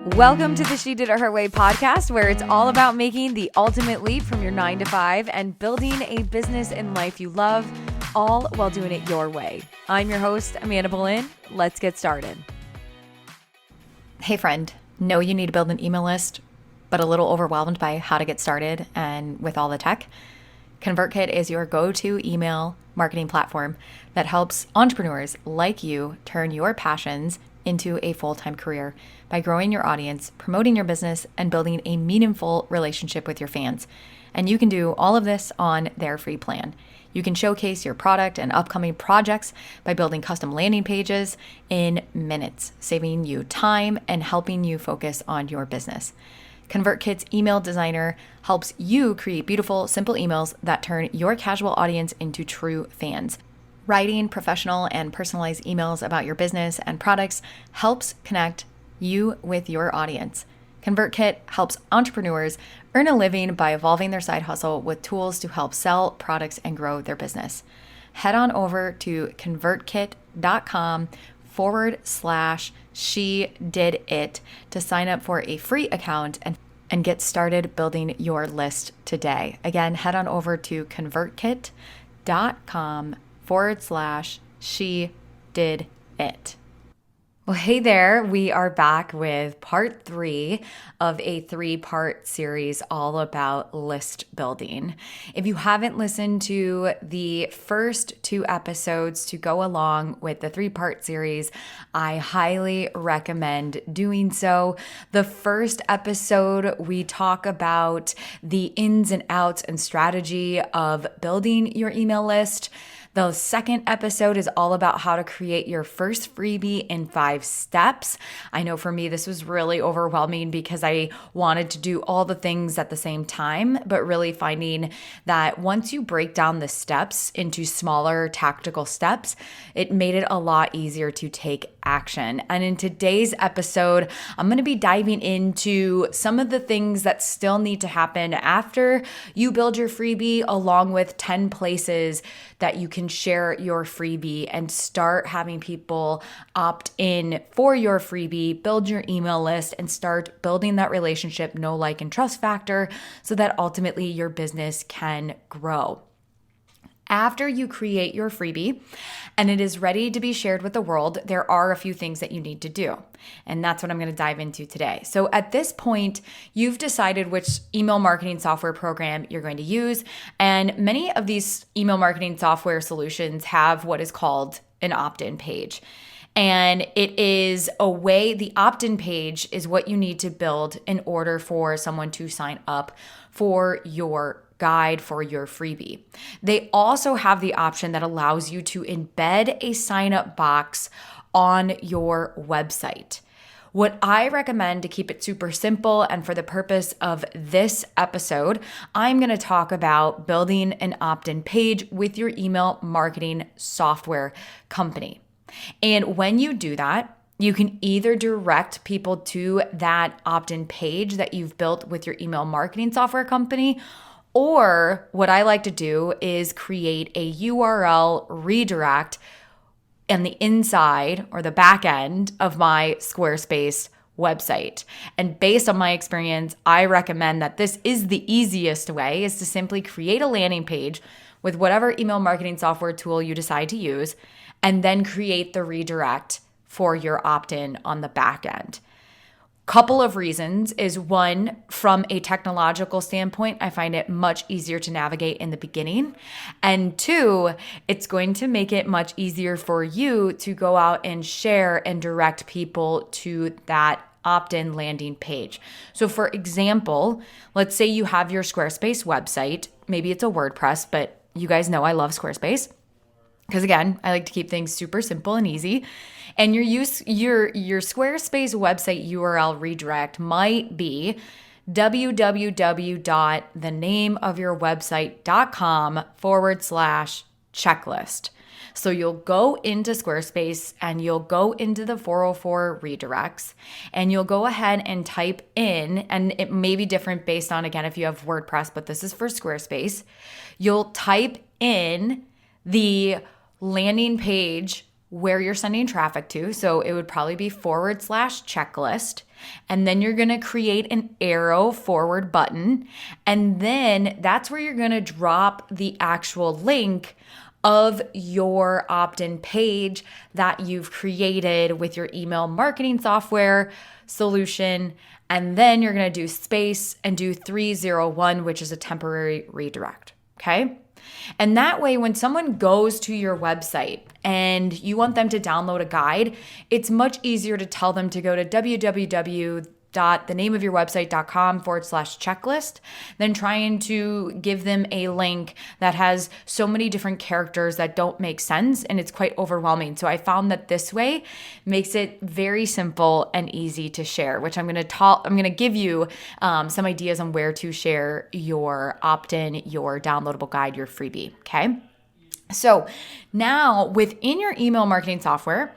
Welcome to the She Did It Her Way podcast, where it's all about making the ultimate leap from your 9 to 5 and building a business and life you love, all while doing it your way. I'm your host, Amanda Boleyn. Let's get started. Hey friend, know you need to build an email list, but a little overwhelmed by how to get started and with all the tech? ConvertKit is your go-to email marketing platform that helps entrepreneurs like you turn your passions into a full-time career by growing your audience, promoting your business, and building a meaningful relationship with your fans. And you can do all of this on their free plan. You can showcase your product and upcoming projects by building custom landing pages in minutes, saving you time and helping you focus on your business. ConvertKit's email designer helps you create beautiful, simple emails that turn your casual audience into true fans. Writing professional and personalized emails about your business and products helps connect you with your audience. ConvertKit helps entrepreneurs earn a living by evolving their side hustle with tools to help sell products and grow their business. Head on over to convertkit.com/she-did-it to sign up for a free account and get started building your list today. Again, head on over to convertkit.com/she-did-it. Well, hey there, we are back with part 3 of a 3-part series all about list building. If you haven't listened to the first 2 episodes to go along with the 3-part series, I highly recommend doing so. The first episode, we talk about the ins and outs and strategy of building your email list. The second episode is all about how to create your first freebie in 5 steps. I know for me, this was really overwhelming because I wanted to do all the things at the same time, but really finding that once you break down the steps into smaller tactical steps, it made it a lot easier to take action. And in today's episode, I'm going to be diving into some of the things that still need to happen after you build your freebie, along with 10 places that you can share your freebie and start having people opt in for your freebie, build your email list, and start building that relationship, know, like, and trust factor so that ultimately your business can grow. After you create your freebie and it is ready to be shared with the world, there are a few things that you need to do. And that's what I'm going to dive into today. So at this point, you've decided which email marketing software program you're going to use. And many of these email marketing software solutions have what is called an opt-in page. And it is a way, the opt-in page is what you need to build in order for someone to sign up for your guide for your freebie. They also have the option that allows you to embed a sign-up box on your website. What I recommend to keep it super simple, and for the purpose of this episode, I'm going to talk about building an opt-in page with your email marketing software company. And when you do that, you can either direct people to that opt-in page that you've built with your email marketing software company, or what I like to do is create a URL redirect on the inside or the back end of my Squarespace website. And based on my experience, I recommend that this is the easiest way, is to simply create a landing page with whatever email marketing software tool you decide to use, and then create the redirect for your opt-in on the back end. Couple of reasons is, one, from a technological standpoint, I find it much easier to navigate in the beginning. And 2, it's going to make it much easier for you to go out and share and direct people to that opt-in landing page. So for example, let's say you have your Squarespace website. Maybe it's a WordPress, but you guys know I love Squarespace. Because again, I like to keep things super simple and easy. And your Squarespace website URL redirect might be www.thenameofyourwebsite.com/checklist. So you'll go into Squarespace and you'll go into the 404 redirects and you'll go ahead and type in, and it may be different based on, again, if you have WordPress, but this is for Squarespace. You'll type in the landing page where you're sending traffic to. So it would probably be /checklist. And then you're going to create an arrow forward button. And then that's where you're going to drop the actual link of your opt-in page that you've created with your email marketing software solution. And then you're going to do space and do 301, which is a temporary redirect. Okay. And that way, when someone goes to your website and you want them to download a guide, it's much easier to tell them to go to www.thenameofyourwebsite.com/checklist than trying to give them a link that has so many different characters that don't make sense, and it's quite overwhelming. So I found that this way makes it very simple and easy to share, which I'm going to give you some ideas on where to share your opt-in, your downloadable guide, your freebie. Okay. So now within your email marketing software,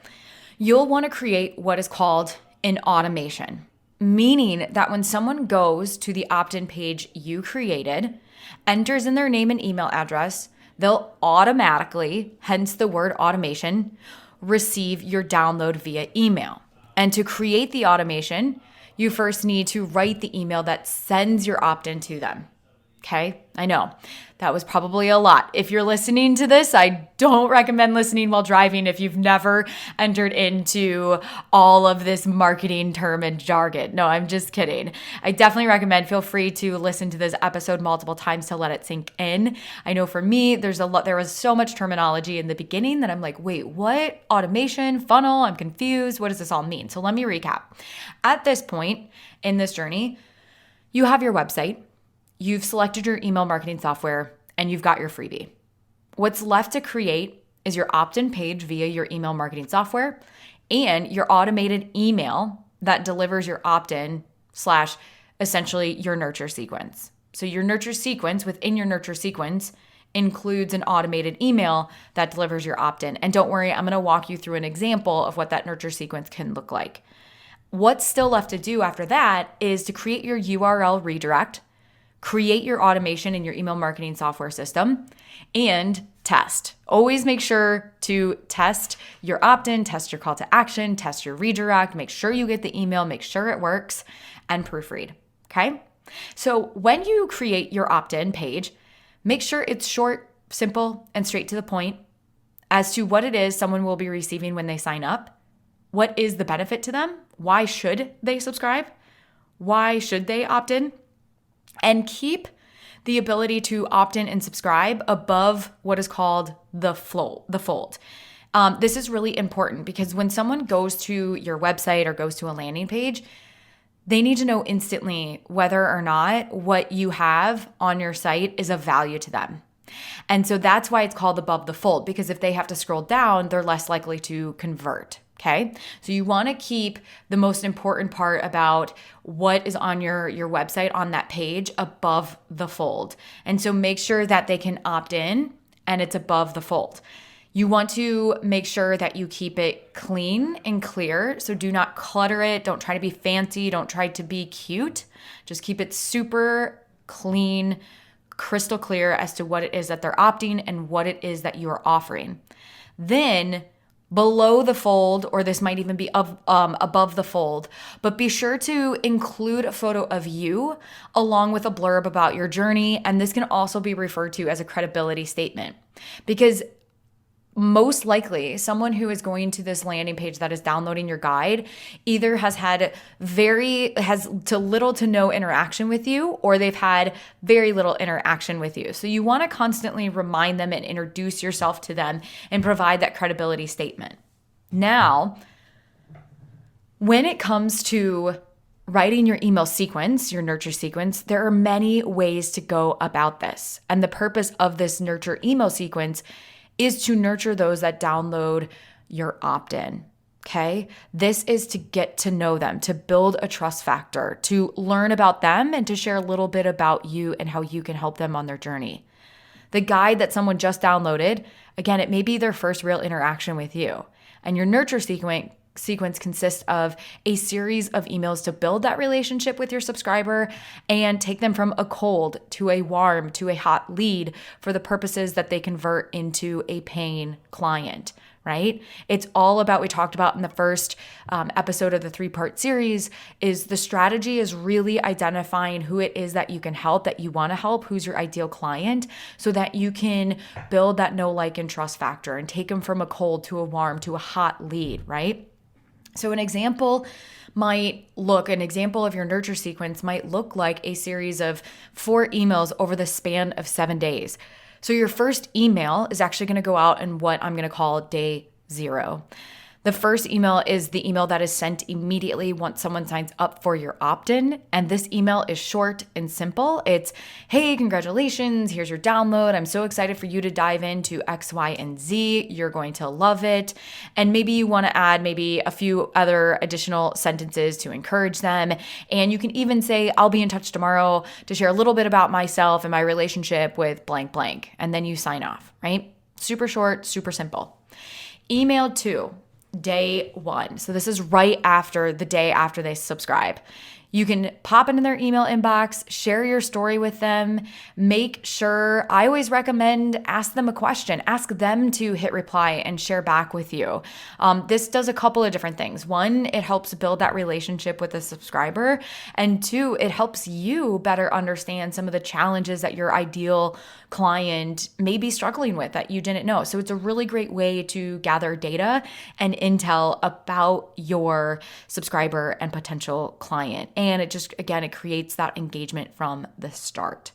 you'll want to create what is called an automation, meaning that when someone goes to the opt-in page you created, enters in their name and email address, they'll automatically, hence the word automation, receive your download via email. And to create the automation, you first need to write the email that sends your opt-in to them. Okay, I know that was probably a lot. If you're listening to this, I don't recommend listening while driving if you've never entered into all of this marketing term and jargon. No, I'm just kidding. I definitely recommend, feel free to listen to this episode multiple times to let it sink in. I know for me, there was so much terminology in the beginning that I'm like, wait, what? Automation, funnel, I'm confused. What does this all mean? So let me recap. At this point in this journey, you have your website. You've selected your email marketing software and you've got your freebie. What's left to create is your opt-in page via your email marketing software and your automated email that delivers your opt-in / essentially your nurture sequence. So your nurture sequence within your nurture sequence includes an automated email that delivers your opt-in. And don't worry, I'm going to walk you through an example of what that nurture sequence can look like. What's still left to do after that is to create your URL redirect, create your automation in your email marketing software system, and test. Always make sure to test your opt-in, test your call to action, test your redirect, make sure you get the email, make sure it works, and proofread. Okay? So when you create your opt-in page, make sure it's short, simple, and straight to the point as to what it is someone will be receiving when they sign up. What is the benefit to them? Why should they subscribe? Why should they opt in? And keep the ability to opt in and subscribe above what is called the fold. This is really important because when someone goes to your website or goes to a landing page, they need to know instantly whether or not what you have on your site is of value to them. And so that's why it's called above the fold, because if they have to scroll down, they're less likely to convert. Okay. So you want to keep the most important part about what is on your website on that page above the fold. And so make sure that they can opt in and it's above the fold. You want to make sure that you keep it clean and clear. So do not clutter it. Don't try to be fancy. Don't try to be cute. Just keep it super clean, crystal clear as to what it is that they're opting and what it is that you are offering. Then below the fold, or this might even be above the fold, but be sure to include a photo of you along with a blurb about your journey. And this can also be referred to as a credibility statement, because most likely someone who is going to this landing page that is downloading your guide either has little to no interaction with you, or they've had very little interaction with you. So you want to constantly remind them and introduce yourself to them and provide that credibility statement. Now, when it comes to writing your email sequence, your nurture sequence, there are many ways to go about this. And the purpose of this nurture email sequence is to nurture those that download your opt-in. Okay? This is to get to know them, to build a trust factor, to learn about them, and to share a little bit about you and how you can help them on their journey. The guide that someone just downloaded, again, it may be their first real interaction with you. And your nurture sequence consists of a series of emails to build that relationship with your subscriber and take them from a cold to a warm to a hot lead for the purposes that they convert into a paying client. right? It's all about, we talked about in the first episode of the 3-part series, is the strategy is really identifying who it is that you can help, that you want to help, who's your ideal client, so that you can build that know, like, and trust factor and take them from a cold to a warm to a hot lead, right? So an example of your nurture sequence might look like a series of 4 emails over the span of 7 days. So your first email is actually going to go out in what I'm going to call day 0. The first email is the email that is sent immediately once someone signs up for your opt-in. And this email is short and simple. It's, hey, congratulations, here's your download. I'm so excited for you to dive into X, Y, and Z. You're going to love it. And maybe you want to add maybe a few other additional sentences to encourage them. And you can even say, I'll be in touch tomorrow to share a little bit about myself and my relationship with blank blank. And then you sign off, right? Super short, super simple. Email 2. Day 1. So this is right after the day after they subscribe. You can pop into their email inbox, share your story with them, make sure, I always recommend ask them a question, ask them to hit reply and share back with you. This does a couple of different things. 1, it helps build that relationship with the subscriber. And 2, it helps you better understand some of the challenges that your ideal client may be struggling with that you didn't know. So it's a really great way to gather data and intel about your subscriber and potential client. And it just, again, it creates that engagement from the start.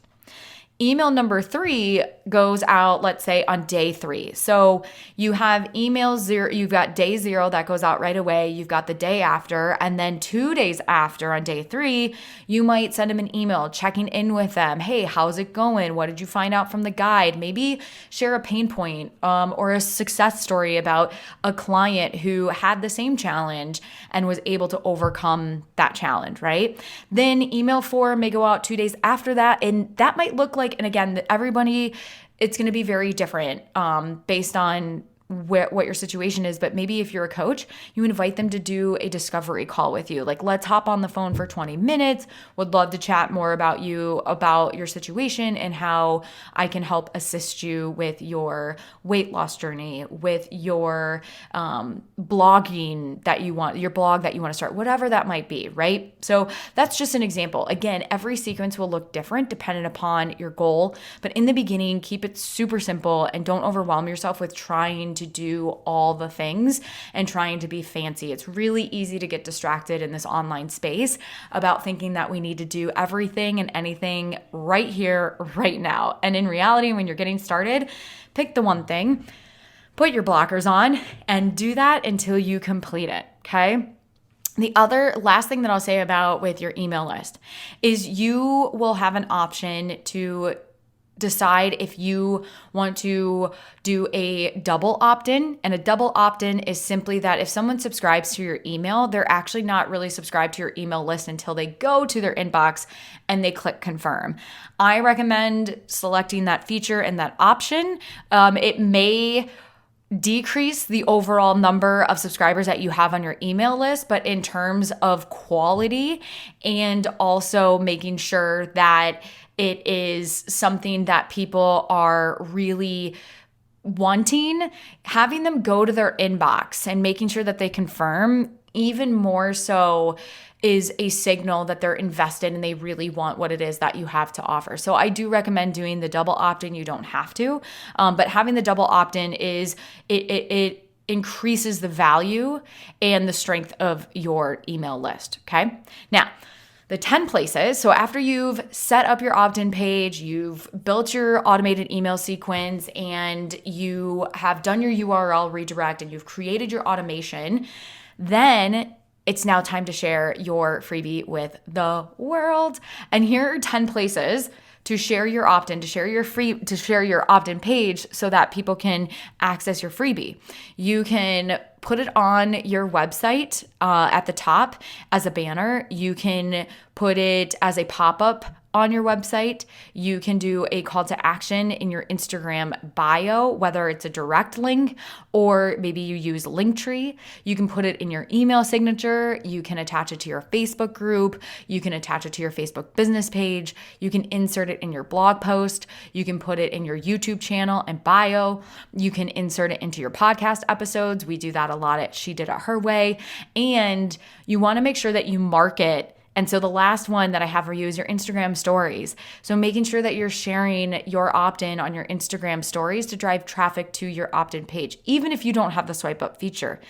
Email number 3 goes out, let's say, on day 3. So you have email 0, you've got day 0 that goes out right away. You've got the day after, and then 2 days after on day 3, you might send them an email checking in with them. Hey, how's it going? What did you find out from the guide? Maybe share a pain point or a success story about a client who had the same challenge and was able to overcome that challenge, right? Then email 4 may go out 2 days after that, and that might look like, and again, everybody, it's going to be very different based on what your situation is. But maybe if you're a coach, you invite them to do a discovery call with you. Like, let's hop on the phone for 20 minutes. Would love to chat more about you, about your situation and how I can help assist you with your weight loss journey, with your blogging that you want, your blog that you want to start, whatever that might be, right? So that's just an example. Again, every sequence will look different depending upon your goal. But in the beginning, keep it super simple and don't overwhelm yourself with trying to do all the things and trying to be fancy. It's really easy to get distracted in this online space about thinking that we need to do everything and anything right here, right now. And in reality, when you're getting started, pick the one thing, put your blockers on, and do that until you complete it, okay? The other last thing that I'll say about with your email list is you will have an option to decide if you want to do a double opt-in. And a double opt-in is simply that if someone subscribes to your email, they're actually not really subscribed to your email list until they go to their inbox and they click confirm. I recommend selecting that feature and that option. It may decrease the overall number of subscribers that you have on your email list, but in terms of quality and also making sure that it is something that people are really wanting, having them go to their inbox and making sure that they confirm even more so is a signal that they're invested and they really want what it is that you have to offer. So I do recommend doing the double opt-in. You don't have to, but having the double opt-in is it increases the value and the strength of your email list. Okay. Now, the 10 places. So after you've set up your opt-in page, you've built your automated email sequence, and you have done your URL redirect, and you've created your automation, then it's now time to share your freebie with the world. And here are 10 places to share your opt-in, to share your opt-in page so that people can access your freebie. You can put it on your website at the top as a banner. You can put it as a pop-up on your website. You can do a call to action in your Instagram bio, whether it's a direct link or maybe you use Linktree. You can put it in your email signature. You can attach it to your Facebook group. You can attach it to your Facebook business page. You can insert it in your blog post. You can put it in your YouTube channel and bio. You can insert it into your podcast episodes. We do that a lot at She Did It Her Way. And you want to make sure that you market. And so the last one that I have for you is your Instagram stories. So making sure that you're sharing your opt-in on your Instagram stories to drive traffic to your opt-in page, even if you don't have the swipe up feature.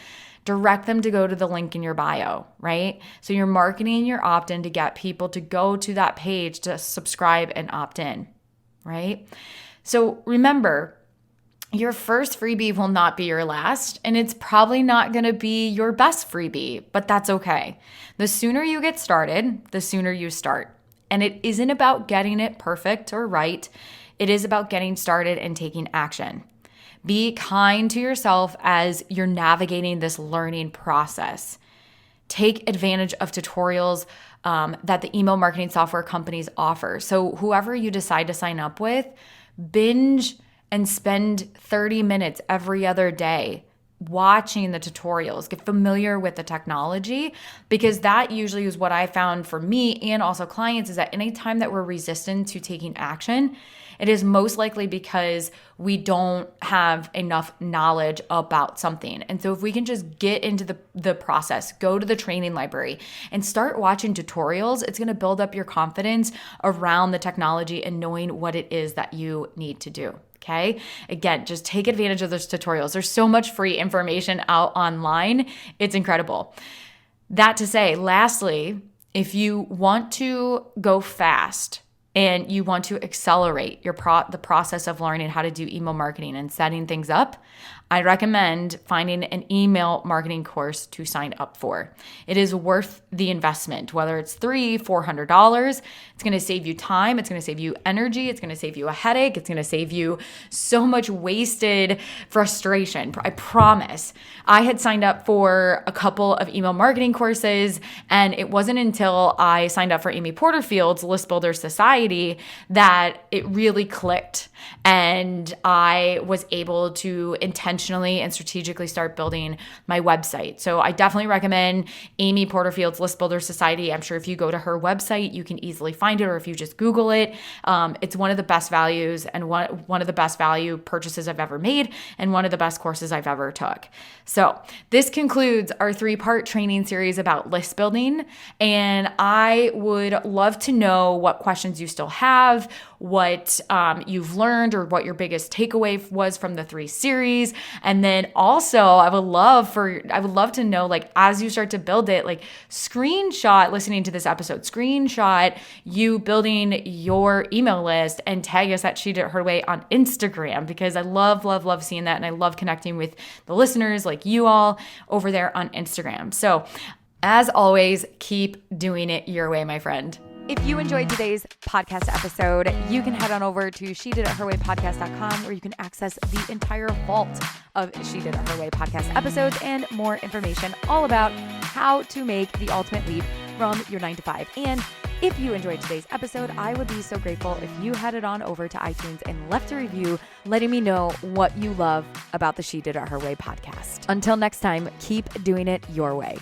Direct them to go to the link in your bio, right? So you're marketing your opt-in to get people to go to that page to subscribe and opt in, right? So remember, your first freebie will not be your last, and it's probably not going to be your best freebie, but that's okay. The sooner you get started, the sooner you start. And it isn't about getting it perfect or right. It is about getting started and taking action. Be kind to yourself as you're navigating this learning process. Take advantage of tutorials that the email marketing software companies offer. So whoever you decide to sign up with, binge and spend 30 minutes every other day watching the tutorials. Get familiar with the technology, because that usually is what I found for me and also clients, is that anytime that we're resistant to taking action, it is most likely because we don't have enough knowledge about something. And so if we can just get into the process, go to the training library and start watching tutorials, it's going to build up your confidence around the technology and knowing what it is that you need to do. Okay. Again, just take advantage of those tutorials. There's so much free information out online. It's incredible. That to say, lastly, if you want to go fast and you want to accelerate the process of learning how to do email marketing and setting things up, I recommend finding an email marketing course to sign up for. It is worth the investment, whether it's $300, $400. It's going to save you time. It's going to save you energy. It's going to save you a headache. It's going to save you so much wasted frustration. I promise. I had signed up for a couple of email marketing courses, and it wasn't until I signed up for Amy Porterfield's List Builder Society that it really clicked, and I was able to intentionally and strategically start building my website. So I definitely recommend Amy Porterfield's List Builder Society. I'm sure if you go to her website, you can easily find it, or if you just Google it. It's one of the best values and one of the best value purchases I've ever made, and one of the best courses I've ever took. So this concludes our 3-part training series about list building. And I would love to know what questions you still have, what you've learned, or what your biggest takeaway was from the 3 series. And then also I would love to know, like, as you start to build it, like, screenshot listening to this episode, screenshot you building your email list and tag us at She Did It Her Way on Instagram, because I love, love, love seeing that. And I love connecting with the listeners like you all over there on Instagram. So as always, keep doing it your way, my friend. If you enjoyed today's podcast episode, you can head on over to shediditherwaypodcast.com, where you can access the entire vault of She Did It Her Way podcast episodes and more information all about how to make the ultimate leap from your 9 to 5. And if you enjoyed today's episode, I would be so grateful if you headed on over to iTunes and left a review letting me know what you love about the She Did It Her Way podcast. Until next time, keep doing it your way.